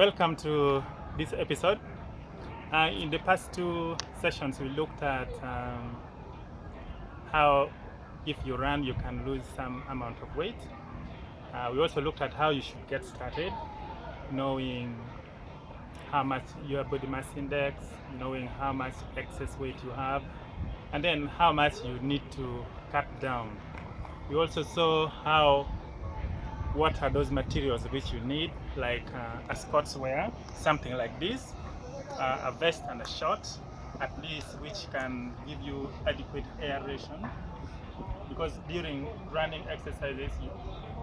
Welcome to this episode. In the past two sessions, we looked at how if you run, you can lose some amount of weight. We also looked at how you should get started, knowing how much your body mass index, knowing how much excess weight you have, and then how much you need to cut down. We also saw what are those materials which you need, like a sportswear, something like this, a vest and a short, at least, which can give you adequate aeration, because during running exercises you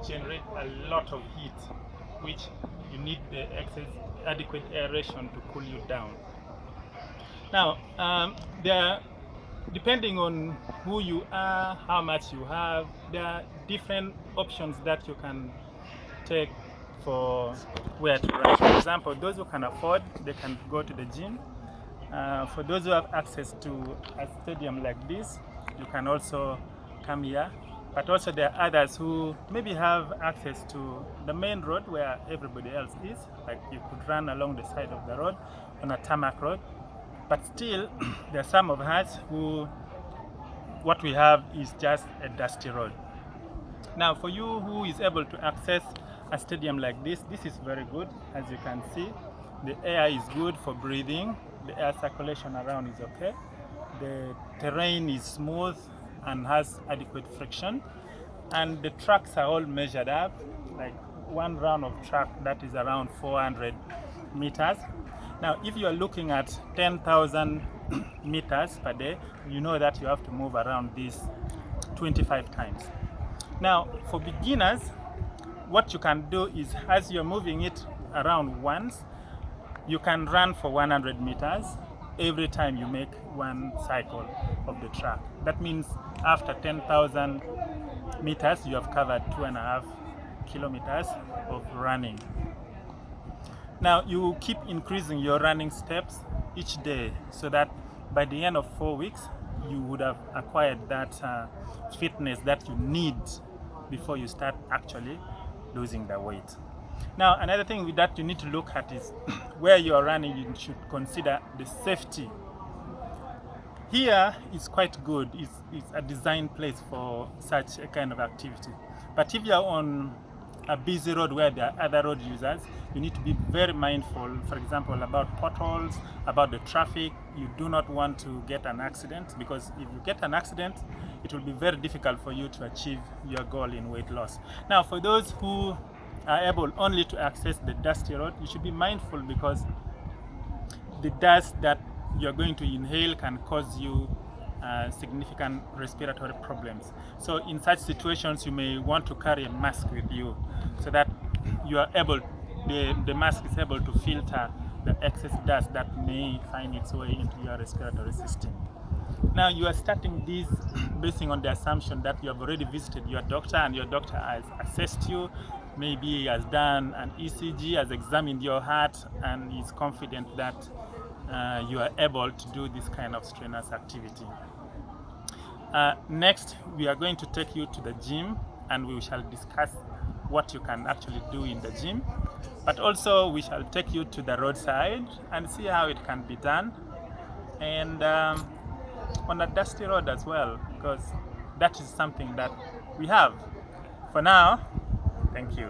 generate a lot of heat, which you need the adequate aeration to cool you down. Now, depending on who you are, how much you have, there are different options that you can take for where to run. For example, those who can afford, they can go to the gym. For those who have access to a stadium like this, you can also come here. But also there are others who maybe have access to the main road where everybody else is, like you could run along the side of the road on a tarmac road. But still, there are some of us who, what we have is just a dusty road. Now, for you who is able to access a stadium like this, this is very good. As you can see, the air is good for breathing. The air circulation around is okay. The terrain is smooth and has adequate friction. And the tracks are all measured up, like one round of track that is around 400 meters. Now, if you are looking at 10,000 meters per day, you know that you have to move around this 25 times. Now, for beginners, what you can do is, as you're moving it around once, you can run for 100 meters every time you make one cycle of the track. That means after 10,000 meters, you have covered 2.5 kilometers of running. Now, you keep increasing your running steps each day so that by the end of 4 weeks, you would have acquired that fitness that you need before you start actually losing the weight. Now, another thing that you need to look at is where you are running, you should consider the safety. Here is quite good. It's a designed place for such a kind of activity. But if you are on a busy road where there are other road users, you need to be very mindful, for example, about potholes, about the traffic. You do not want to get an accident, because if you get an accident, it will be very difficult for you to achieve your goal in weight loss. Now, for those who are able only to access the dusty road, you should be mindful, because the dust that you're going to inhale can cause you significant respiratory problems. So in such situations, you may want to carry a mask with you so that you are able, the mask is able to filter the excess dust that may find its way into your respiratory system. Now, you are starting this basing on the assumption that you have already visited your doctor and your doctor has assessed you. Maybe he has done an ECG, has examined your heart, and is confident that you are able to do this kind of strenuous activity. Next, we are going to take you to the gym, and we shall discuss what you can actually do in the gym. But also, we shall take you to the roadside and see how it can be done, and on a dusty road as well, because that is something that we have. For now, thank you.